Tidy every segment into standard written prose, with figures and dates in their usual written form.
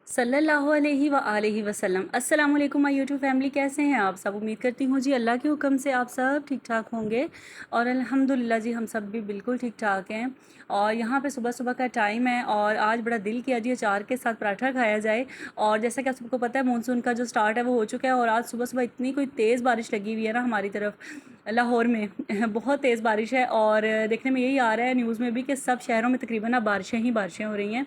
सल्लल्लाहु अलैहि व आलिहि वसल्लम। अस्सलाम वालेकुम माय यूट्यूब फैमिली, कैसे हैं आप सब। उम्मीद करती हूँ जी अल्लाह के हुक्म से आप सब ठीक ठाक होंगे और अल्हम्दुलिल्लाह जी हम सब भी बिल्कुल ठीक ठाक हैं। और यहाँ पे सुबह सुबह का टाइम है और आज बड़ा दिल किया जी अचार के साथ पराठा खाया जाए। और जैसा कि आप सबको पता है मानसून का जो स्टार्ट है वो हो चुका है और आज सुबह सुबह इतनी कोई तेज़ बारिश लगी हुई है ना हमारी तरफ लाहौर में बहुत तेज़ बारिश है। और देखने में यही आ रहा है न्यूज़ में भी कि सब शहरों में तकरीबन अब बारिशें ही बारिशें हो रही हैं।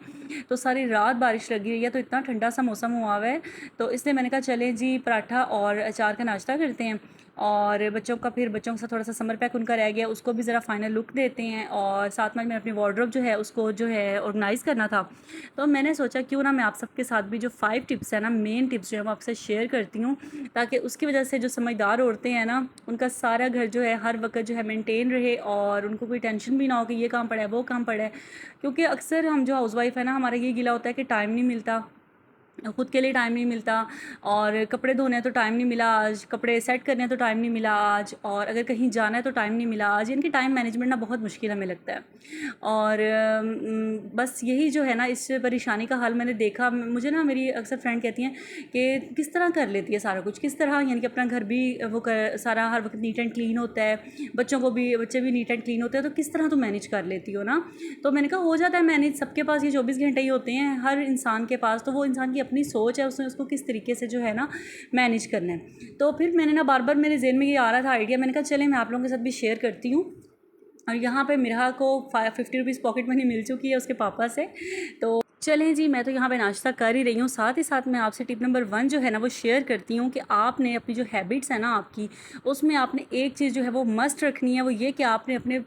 तो सारी रात बारिश लगी रही है, तो इतना ठंडा सा मौसम हुआ हुआ है। तो इसलिए मैंने कहा चले जी पराठा और अचार का नाश्ता करते हैं और बच्चों के साथ थोड़ा सा समर पैक उनका रह गया, उसको भी ज़रा फाइनल लुक देते हैं। और साथ में मैं अपनी वार्डरोब जो है उसको जो है ऑर्गेनाइज़ करना था। तो मैंने सोचा क्यों ना मैं आप सबके साथ भी जो 5 टिप्स है ना, मेन टिप्स जो है मैं आपसे शेयर करती हूँ, ताकि उसकी वजह से जो समझदार औरतें हैं ना उनका सारा घर जो है हर वक्त जो है मेंटेन रहे और उनको कोई टेंशन भी ना हो कि ये काम पड़ा है वो काम पड़ा है। क्योंकि अक्सर हम जो हाउसवाइफ़ है ना, हमारा ये गिला होता है कि टाइम नहीं मिलता, खुद के लिए टाइम नहीं मिलता। और कपड़े धोने हैं तो टाइम नहीं मिला आज, कपड़े सेट करने हैं तो टाइम नहीं मिला आज, और अगर कहीं जाना है तो टाइम नहीं मिला आज। इनकी टाइम मैनेजमेंट ना बहुत मुश्किल हमें लगता है। और बस यही जो है ना इस परेशानी का हल मैंने देखा। मुझे ना मेरी अक्सर फ्रेंड कहती हैं कि किस तरह कर लेती है सारा कुछ, किस तरह, यानी कि अपना घर भी वो कर सारा हर वक्त नीट एंड क्लीन होता है, बच्चे भी नीट एंड क्लीन होते हैं, तो किस तरह तो मैनेज कर लेती हो ना। तो मैंने कहा हो जाता है मैनेज, सबके पास ये 24 घंटे ही होते हैं हर इंसान के पास। तो वो इंसान की अपनी सोच है, उसने उसको किस तरीके से जो है ना मैनेज करना है। तो फिर मैंने ना बार बार मेरे जहन में ये आ रहा था आइडिया, मैंने कहा चले मैं आप लोगों के साथ भी शेयर करती हूँ। और यहाँ पे मिराह को 50 रुपीज़ पॉकेट मनी मिल चुकी है उसके पापा से। तो चलें जी, मैं तो यहाँ पे नाश्ता कर ही रही हूँ, साथ ही साथ मैं आपसे टिप नंबर 1 जो है ना वो शेयर करती हूँ कि आपने अपनी जो हैबिट्स है ना आपकी, उसमें आपने एक चीज़ जो है वो मस्ट रखनी है, वो ये कि आपने अपने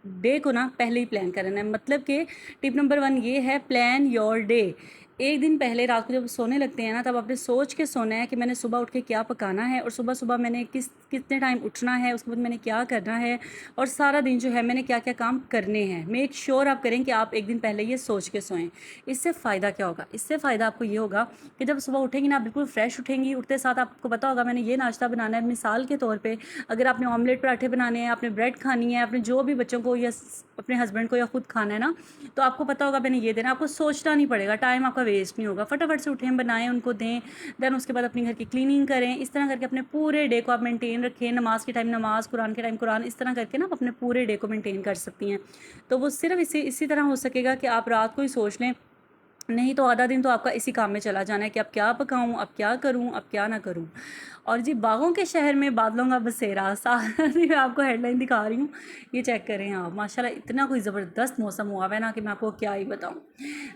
डे को ना पहले ही प्लान करना है। मतलब कि टिप नंबर 1 ये है, प्लान योर डे। एक दिन पहले रात को जब सोने लगते हैं ना, तब आपने सोच के सोना है कि मैंने सुबह उठ के क्या पकाना है और सुबह सुबह मैंने कितने टाइम उठना है, उसके बाद मैंने क्या करना है और सारा दिन जो है मैंने क्या क्या काम करने हैं। मेक श्योर आप करें कि आप एक दिन पहले ये सोच के सोएं। इससे फ़ायदा क्या होगा, इससे फ़ायदा आपको ये होगा कि जब सुबह उठेंगी ना आप बिल्कुल फ्रेश उठेंगी। उठते साथ आपको पता होगा मैंने ये नाश्ता बनाना है। मिसाल के तौर पर अगर आपने ऑमलेट पराठे बनाने हैं, आपने ब्रेड खानी है, आपने जो भी बच्चों को या अपने हस्बैंड को या खुद खाना है ना, तो आपको पता होगा मैंने ये देना। आपको सोचना नहीं पड़ेगा, टाइम आपका वेस्ट नहीं होगा, फटाफट से उठें, बनाएं, उनको दें। देन उसके बाद अपने घर की क्लीनिंग करें। इस तरह करके अपने पूरे डे को आप मेंटेन रखें। नमाज के टाइम नमाज, कुरान के टाइम कुरान, इस तरह करके ना आप अपने पूरे डे को मेंटेन कर सकती हैं। तो वो सिर्फ इसी तरह हो सकेगा कि आप रात को ही सोच लें, नहीं तो आधा दिन तो आपका इसी काम में चला जाना है कि अब क्या पकाऊं, अब क्या करूं, अब क्या ना करूं। और जी बागों के शहर में बादलों का बसेरा, सारी मैं आपको हेडलाइन दिखा रही हूँ, ये चेक करें आप। माशाल्लाह इतना कोई ज़बरदस्त मौसम हुआ है ना कि मैं आपको क्या ही बताऊँ।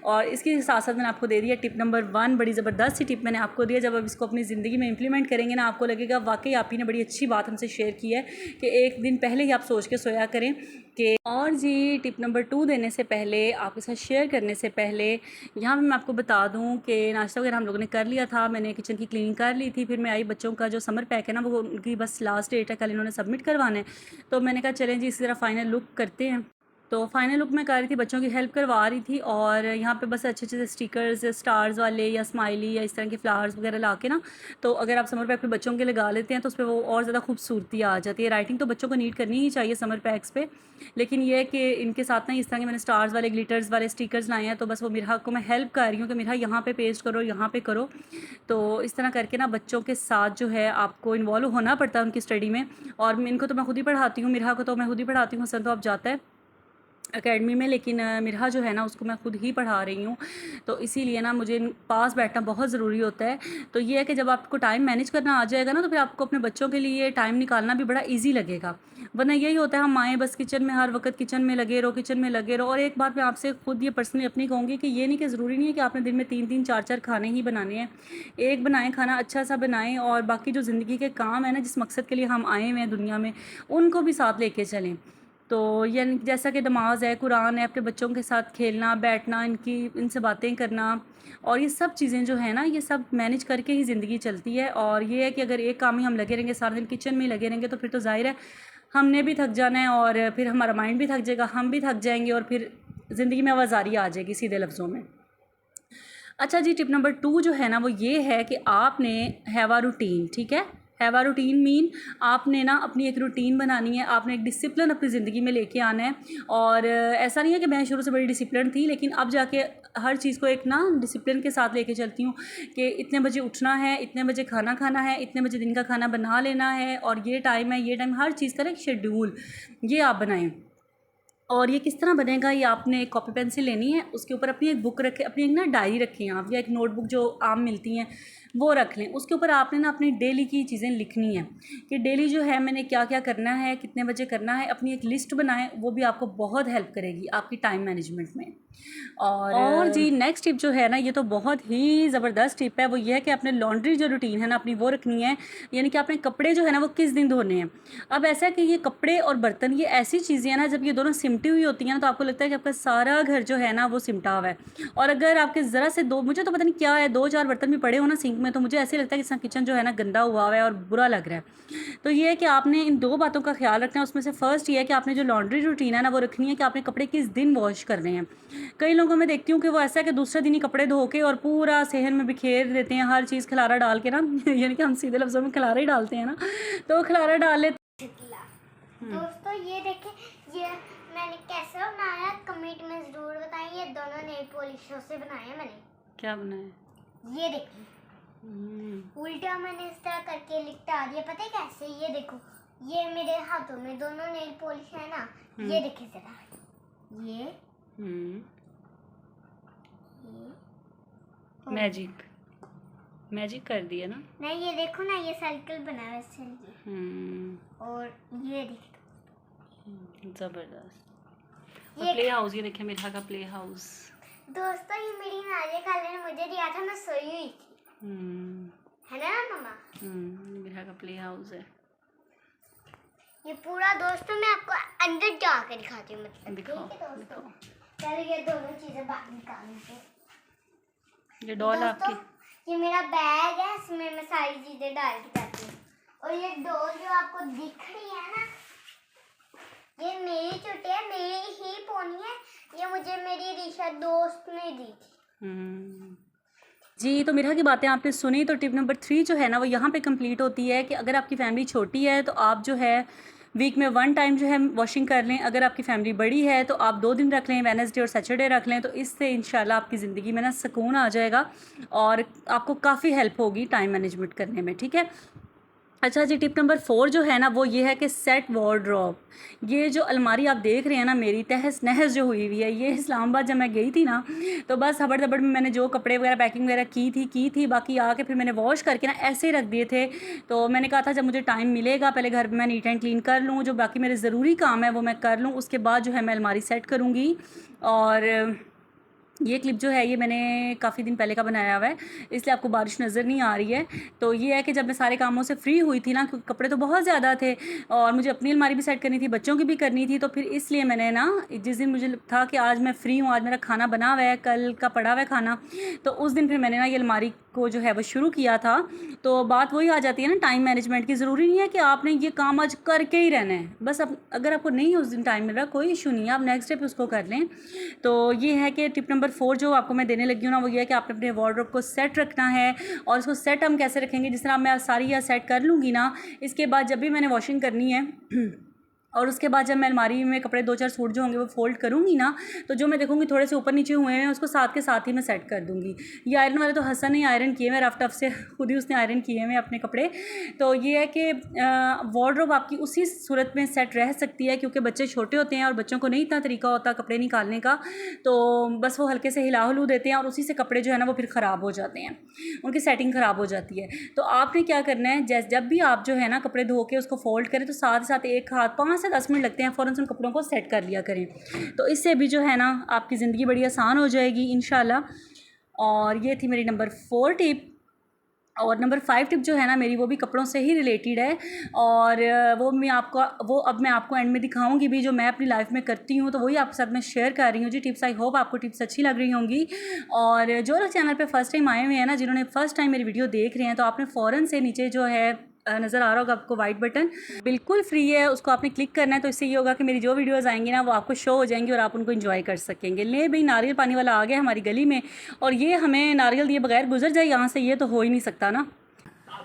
और इसके साथ साथ मैंने आपको दे दिया टिप नंबर 1, बड़ी ज़बरदस्त सी टिप मैंने आपको दिया। जब आप इसको अपनी ज़िंदगी में इंप्लीमेंट करेंगे ना, आपको लगेगा वाकई आप ही ने बड़ी अच्छी बात हमसे शेयर की है कि एक दिन पहले ही आप सोच के सोया करें कि। और जी टिप नंबर 2 देने से पहले, आपके साथ शेयर करने से पहले, यहाँ पे मैं आपको बता दूँ कि नाश्ता वगैरह हम लोगों ने कर लिया था, मैंने किचन की क्लीनिंग कर ली थी। फिर मैं आई, बच्चों का जो समर पैक है ना वो उनकी बस लास्ट डेट है, कल इन्होंने सबमिट करवाना है। तो मैंने कहा चलें जी इसी तरह फाइनल लुक करते हैं। तो फाइनल लुक मैं कर रही थी, बच्चों की हेल्प करवा रही थी। और यहाँ पे बस अच्छे अच्छे से स्टिकर्स, स्टार्स वाले या स्माइली या इस तरह के फ्लावर्स वगैरह ला के ना, तो अगर आप समर पैक पे बच्चों के लगा लेते हैं तो उस पर वो और ज़्यादा खूबसूरती आ जाती है। राइटिंग तो बच्चों को नीट करनी ही चाहिए समर पैक्स पे, लेकिन ये है कि इनके साथ ना इस तरह के मैंने स्टार्स वाले, ग्लिटर्स वाले स्टिकर्स लाए हैं। तो बस वो मिराह को मैं हेल्प कर रही हूँ कि मिराह यहाँ पे पेस्ट करो, यहाँ पे करो। तो इस तरह करके ना बच्चों के साथ जो है आपको इन्वॉल्व होना पड़ता है उनकी स्टडी में। और इनको तो मैं खुद ही पढ़ाती हूँ, मिराह को तो मैं खुद ही पढ़ाती हूँ, हसन तो अब जाता है एकेडमी में, लेकिन मिराह जो है ना उसको मैं खुद ही पढ़ा रही हूँ। तो इसीलिए ना मुझे पास बैठना बहुत ज़रूरी होता है। तो ये है कि जब आपको टाइम मैनेज करना आ जाएगा ना, तो फिर आपको अपने बच्चों के लिए टाइम निकालना भी बड़ा ईजी लगेगा। वरना यही होता है हम आएँ बस किचन में, हर वक्त किचन में लगे रहो, किचन में लगे रहो। और एक बात मैं आपसे खुद ये पर्सनली अपनी कहूँगी कि ये नहीं कि ज़रूरी नहीं है कि आपने दिन में 3-3 4-4 खाने ही बनाने हैं। एक बनाएं खाना, अच्छा सा बनाएं, और बाकी जो ज़िंदगी के काम है ना, जिस मकसद के लिए हम आए हुए हैं दुनिया में, उनको भी साथ लेके चलें। तो यानी जैसा कि नमाज है, कुरान है, अपने बच्चों के साथ खेलना, बैठना, इनसे बातें करना, और ये सब चीज़ें जो है ना, ये सब मैनेज करके ही ज़िंदगी चलती है। और ये है कि अगर एक काम ही हम लगे रहेंगे, सारा दिन किचन में लगे रहेंगे, तो फिर तो ज़ाहिर है हमने भी थक जाना है और फिर हमारा माइंड भी थक जाएगा, हम भी थक जाएंगे, और फिर ज़िंदगी में आवाज़ारी आ जाएगी सीधे लफ्ज़ों में। अच्छा जी, टिप नंबर 2 जो है ना वो ये है कि आपने हैव अ रूटीन, ठीक है, हैव अ रूटीन मीन आपने ना अपनी एक रूटीन बनानी है, आपने एक डिसिप्लिन अपनी ज़िंदगी में लेके आना है। और ऐसा नहीं है कि मैं शुरू से बड़ी डिसिप्लिन थी, लेकिन अब जाके हर चीज़ को एक ना डिसिप्लिन के साथ लेके चलती हूँ कि इतने बजे उठना है, इतने बजे खाना खाना है, इतने बजे दिन का खाना बना लेना है, और ये टाइम है, ये टाइम, हर चीज़ का एक शेड्यूल ये आप बनाएं। और ये किस तरह बनेगा, ये आपने एक कॉपी पेंसिल लेनी है, उसके ऊपर अपनी एक बुक रखें, अपनी एक ना डायरी रखें आप, या एक नोटबुक जो आम मिलती हैं वो रख लें। उसके ऊपर आपने ना अपनी डेली की चीज़ें लिखनी है कि डेली जो है मैंने क्या क्या करना है, कितने बजे करना है, अपनी एक लिस्ट बनाएं। वो भी आपको बहुत हेल्प करेगी आपकी टाइम मैनेजमेंट में। और जी नेक्स्ट टिप जो है ना, ये तो बहुत ही ज़बरदस्त टिप है, वो ये है कि अपने लॉन्ड्री जो रूटीन है ना अपनी वो रखनी है। यानी कि आपने कपड़े जो है ना वो किस दिन धोने हैं। अब ऐसा है कि ये कपड़े और बर्तन ये ऐसी चीज़ें हैं ना, जब ये दोनों सिमटी हुई होती हैं ना, तो आपको लगता है कि आपका सारा घर जो है ना वो सिमटा हुआ है। और अगर आपके ज़रा से दो, मुझे तो पता नहीं क्या है, 2-4 बर्तन भी पड़े हो ना सिंक में, तो मुझे ऐसे लगता है कि किचन जो है ना गंदा हुआ है और बुरा लग रहा है। तो ये है कि आपने इन 2 बातों का ख्याल रखना है। उसमें से फर्स्ट ये है कि आपने जो लॉन्ड्री रूटीन है ना वो रखनी है कि आपने कपड़े किस दिन वॉश करने हैं। कई लोगों में देखती हूँ कि वो ऐसा है कि दूसरे दिन ही कपड़े धो के और पूरा सहन में बिखेर देते हैं, हर चीज़ खलारा डाल के ना यानी कि हम सीधे लफ्ज़ों में खलारा ही डालते हैं ना, तो खलारा डाल लेते। दोस्तों ये देखें, ये मैंने कैसे बनाया, कमेंट में ज़रूर बताएं। ये दोनों नेल पॉलिशों से बनाए मैंने। क्या बनाया? ये देखिए, उल्टा मैंने इस तरह करके लिपटा दिया। पता है कैसे? ये देखो, ये मेरे हाथों में दोनों नेल पॉलिश है ना, ये देखिए जरा, ये मैजिक मैजिक कर दिया ना। नहीं, ये देखो ना, ये सर्कल बना है वैसे ये। और ये देखो, जबरदस्त। और प्ले हाउस, ये देखिए मेरा का प्ले हाउस। दोस्तों ये मेरी नारियल खाने ने मुझे दिया था, मैं सोई हुई थी, है ना मम्मा? मेरा का प्ले हाउस है ये पूरा। दोस्तों मैं आपको अंदर जाकर दिखाती हूँ, मतलब दिखाओ, ठीक है दोस्तों। चलो ये दोनों चीजें बाहर निकालते हैं। ये डॉल आपकी, ये मेरा बैग है, इसमें मैं सारी चीजें डाल के जाती हूँ। और ये डॉल जो आपको दिख रही है ना, ये मेरी चुटिया, मेरी ही पोनी है। ये मुझे मेरी ऋषा दोस्त ने दी थी। जी तो मेरा की बातें आपने सुनी, तो टिप नंबर 3 जो है ना वो यहाँ पे कंप्लीट होती है कि अगर आपकी फैमिली छोटी है तो आप जो है वीक में 1 टाइम जो है वॉशिंग कर लें। अगर आपकी फैमिली बड़ी है तो आप 2 दिन रख लें, वेडनेसडे और सैटरडे रख लें। तो इससे इंशाल्लाह आपकी ज़िंदगी में ना सुकून आ जाएगा और आपको काफ़ी हेल्प होगी टाइम मैनेजमेंट करने में, ठीक है। अच्छा जी, टिप नंबर 4 जो है ना वो ये है कि सेट वार्डरोब। ये जो अलमारी आप देख रहे हैं ना मेरी तहस नहस जो हुई हुई है, ये इस्लामाबाद जब मैं गई थी ना तो बस हबड़ दबड़ में मैंने जो कपड़े वगैरह पैकिंग वगैरह की थी, बाकी आके फिर मैंने वॉश करके ना ऐसे ही रख दिए थे। तो मैंने कहा था जब मुझे टाइम मिलेगा पहले घर में मैं नीट एंड क्लीन कर लूँ, जो बाकी मेरे ज़रूरी काम है वो मैं कर लूँ, उसके बाद जो है मैं अलमारी सेट करूँगी। और ये क्लिप जो है ये मैंने काफ़ी दिन पहले का बनाया हुआ है, इसलिए आपको बारिश नज़र नहीं आ रही है। तो ये है कि जब मैं सारे कामों से फ्री हुई थी ना, क्योंकि कपड़े तो बहुत ज़्यादा थे और मुझे अपनी अलमारी भी सेट करनी थी, बच्चों की भी करनी थी, तो फिर इसलिए मैंने ना जिस दिन मुझे था कि आज मैं फ्री हूँ, आज मेरा खाना बना हुआ है, कल का पड़ा हुआ है खाना, तो उस दिन फिर मैंने ना ये अलमारी को जो है वो शुरू किया था। तो बात वही आ जाती है ना टाइम मैनेजमेंट की। ज़रूरी नहीं है कि आपने ये काम आज करके ही रहना है, बस अगर आपको नहीं उस दिन टाइम मिल रहा कोई इशू नहीं है, आप नेक्स्ट डे पे उसको कर लें। तो ये है कि टिप नंबर 4 जो आपको मैं देने लगी हूँ ना वो ये है कि आपने अपने वार्डरोब को सेट रखना है। और इसको सेट हम कैसे रखेंगे, जिस तरह मैं सारी यह सेट कर लूँगी ना, इसके बाद जब भी मैंने वॉशिंग करनी है और उसके बाद जब मैं अलमारी में कपड़े 2-4 सूट जो होंगे वो फोल्ड करूँगी ना, तो जो मैं देखूँगी थोड़े से ऊपर नीचे हुए हैं उसको साथ के साथ ही मैं सेट कर दूँगी। ये आयरन वाले तो हसन ने आयरन किए हुए, रफ टफ से खुद ही उसने आयरन किए हुए अपने कपड़े। तो ये है कि वार्डरोब आपकी उसी सूरत में सेट रह सकती है, क्योंकि बच्चे छोटे होते हैं और बच्चों को नहीं इतना तरीका होता कपड़े निकालने का, तो बस वो हल्के से हिला हुलू देते हैं और उसी से कपड़े जो है ना वो फिर ख़राब हो जाते हैं, उनकी सेटिंग ख़राब हो जाती है। तो आपने क्या करना है, जब भी आप जो है ना कपड़े धो के उसको फोल्ड करें तो साथ ही साथ एक हाथ 5 से 10 मिनट लगते हैं, फ़ौरन से उन कपड़ों को सेट कर लिया करें। तो इससे भी जो है ना आपकी ज़िंदगी बड़ी आसान हो जाएगी इंशाल्लाह। और ये थी मेरी नंबर 4 टिप। और नंबर 5 टिप जो है ना मेरी वो भी कपड़ों से ही रिलेटेड है, और वो अब मैं आपको एंड में दिखाऊंगी भी, जो मैं अपनी लाइफ में करती हूँ, तो वही आपके साथ मैं शेयर कर रही हूँ जी टिप्स। आई होप आपको टिप्स अच्छी लग रही होंगी। और जो लोग चैनल पे फर्स्ट टाइम आए हुए हैं ना, जिन्होंने फर्स्ट टाइम मेरी वीडियो देख रहे हैं, तो आपने फ़ौरन से नीचे जो है नज़र आ रहा होगा आपको वाइट बटन, बिल्कुल फ्री है, उसको आपने क्लिक करना है। तो इससे ये होगा कि मेरी जो वीडियोस आएंगी ना वो आपको शो हो जाएंगी और आप उनको एंजॉय कर सकेंगे। ले भाई, नारियल पानी वाला आ गया हमारी गली में, और ये हमें नारियल दिए बगैर गुजर जाए यहाँ से, ये तो हो ही नहीं सकता ना।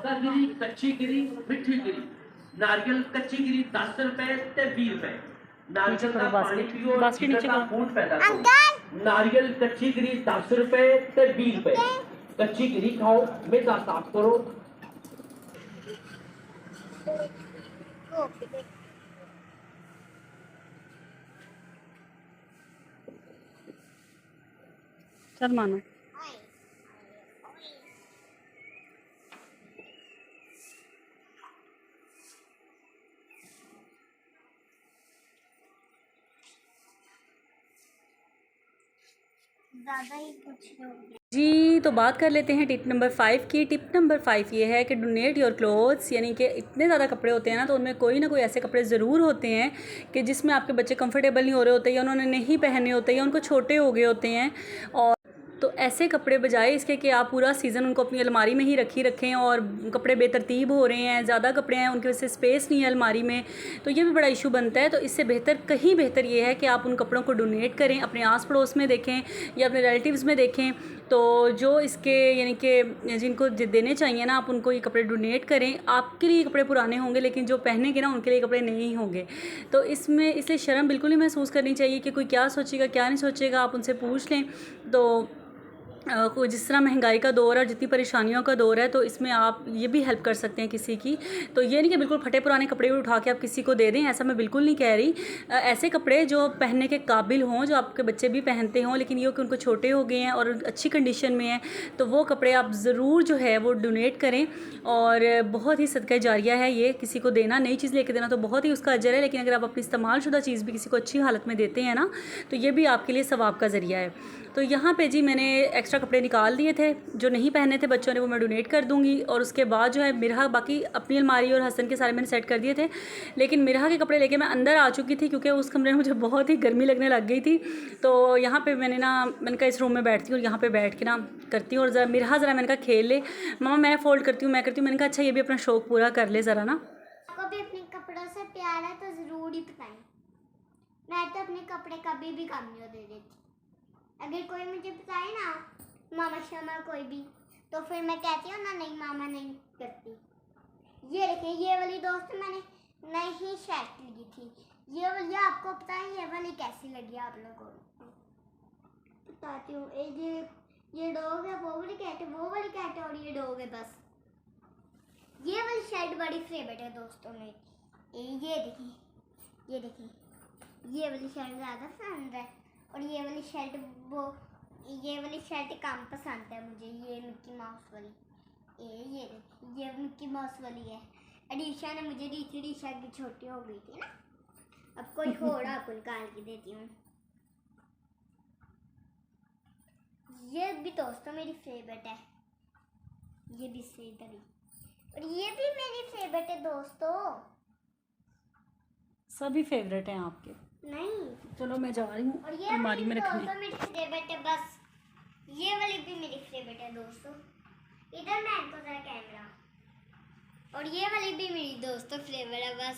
पक्का गिरी, कच्ची गिरी, मिठी गिरी। नारियल कच्ची गिरी 10 रुपए ते 20 रुपए। नारियल का पानी पियो, बास्केट नीचे जिगर का करो। खून पैदा करो। नारियल कच्ची गिरी 10 रुपए ते 20 रुपए। कच्ची गिरी खाओ, मैदा साफ करो। चल मानो। ज़्यादा ही कुछ हो गया। जी, तो बात कर लेते हैं टिप नंबर 5 की। टिप नंबर 5 ये है कि डोनेट योर क्लोथ्स, यानी कि इतने ज़्यादा कपड़े होते हैं ना, तो उनमें कोई ना कोई ऐसे कपड़े ज़रूर होते हैं कि जिसमें आपके बच्चे कंफर्टेबल नहीं हो रहे होते, या उन्होंने नहीं पहने होते, या उनको छोटे हो गए होते हैं। और तो ऐसे कपड़े बजाय इसके कि आप पूरा सीज़न उनको अपनी अलमारी में ही रखें और कपड़े बेतरतीब हो रहे हैं, ज़्यादा कपड़े हैं, उनकी वजह से स्पेस नहीं है अलमारी में, तो ये भी बड़ा इशू बनता है। तो इससे बेहतर, कहीं बेहतर ये है कि आप उन कपड़ों को डोनेट करें, अपने आस पड़ोस में देखें या अपने रिलेटिव्स में देखें। तो जो इसके यानी कि जिनको देने चाहिए ना, आप उनको ये कपड़े डोनेट करें। आपके लिए कपड़े पुराने होंगे, लेकिन जो पहनेंगे ना उनके लिए कपड़े नहीं होंगे। तो इसमें इसलिए शर्म बिल्कुल नहीं महसूस करनी चाहिए कि कोई क्या सोचेगा क्या नहीं सोचेगा। आप उनसे पूछ लें। तो कोई जिस तरह महंगाई का दौर है और जितनी परेशानियों का दौर है, तो इसमें आप ये भी हेल्प कर सकते हैं किसी की। तो ये नहीं कि बिल्कुल फटे पुराने कपड़े उठा के आप किसी को दे दें, ऐसा मैं बिल्कुल नहीं कह रही। ऐसे कपड़े जो पहनने के काबिल हों, जो आपके बच्चे भी पहनते हों, लेकिन ये कि उनको छोटे हो गए हैं और अच्छी कंडीशन में हैं, तो वो कपड़े आप ज़रूर जो है वो डोनेट करें। और बहुत ही सदका जारिया है ये, किसी को देना, नई चीज़ लेके देना तो बहुत ही उसका अजर है। लेकिन अगर आप अपनी इस्तेमाल शुदा चीज़ भी किसी को अच्छी हालत में देते हैं ना, तो ये भी आपके लिए सवाब का ज़रिया है। तो यहाँ पे जी मैंने एक्स्ट्रा कपड़े निकाल दिए थे, जो नहीं पहने थे बच्चों ने, वो मैं डोनेट कर दूँगी। और उसके बाद जो है मिरहा, बाकी अपनी अलमारी और हसन के सारे मैंने सेट कर दिए थे। लेकिन मिरहा के कपड़े लेके मैं अंदर आ चुकी थी, क्योंकि उस कमरे में मुझे बहुत ही गर्मी लगने लग गई थी। तो यहाँ पे मैंने कहा इस रूम में बैठती हूँ और यहाँ पे बैठ के ना करती हूँ। और ज़रा मिरहा ज़रा मैंने कहा खेल ले मामा, मैं फ़ोल्ड करती हूँ, मैं करती हूँ। मैंने कहा अच्छा ये भी अपना शौक़ पूरा कर ले ज़रा ना। आपको भी अपने कपड़ों से प्यार है तो ज़रूर ही बताएं। मैं तो अपने कपड़े कभी भी कम नहीं दे देती। अगर कोई मुझे बताए ना मामा शमा कोई भी, तो फिर मैं कहती हूँ ना नहीं मामा नहीं करती। ये देखिए, ये वाली दोस्त मैंने नई शर्ट ली थी। ये वाली आपको पता है ये वाली कैसी लगी आप लोगों को बताती हूँ। ये डॉग है, वो वाली कैट है, वो वाली कैट है, और ये डॉग है। बस ये वाली शर्ट बड़ी फेवरेट है दोस्तों मेरी। ये देखिए, ये वाली शर्ट ज़्यादा पसंद है, और ये वाली शर्ट कम पसंद है मुझे। ये मिक्की माउस वाली, ये मिक्की माउस वाली है। अडीशा ने मुझे दी थी, अडीशा की छोटी हो गई थी ना। अब कोई और आपको निकाल के देती हूँ। ये भी दोस्तों मेरी फेवरेट है, ये भी सही तरी, और ये भी मेरी फेवरेट है दोस्तों। सभी फेवरेट हैं आपके? नहीं, चलो मैं जा रही हूँ और ये अलमारी में रखने। दोस्तों मेरी फेवरेट है। बस ये वाली भी मेरी फेवरेट है दोस्तों। इधर मैं इनको जरा कैमरा, और ये वाली भी मेरी दोस्तों फेवरेट है। बस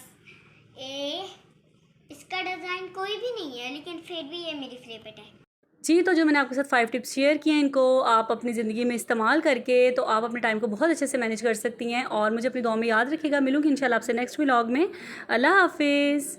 इसका डिज़ाइन कोई भी नहीं है, लेकिन फिर भी ये मेरी फेवरेट है। जी, तो जो मैंने आपके साथ 5 टिप्स शेयर किए हैं, इनको आप अपनी ज़िंदगी में इस्तेमाल करके तो आप अपने टाइम को बहुत अच्छे से मैनेज कर सकती हैं। और मुझे अपनी दुआ में याद रखिएगा। मिलूँगी इंशाल्लाह आपसे नेक्स्ट व्लॉग में। अल्लाह हाफ़िज़।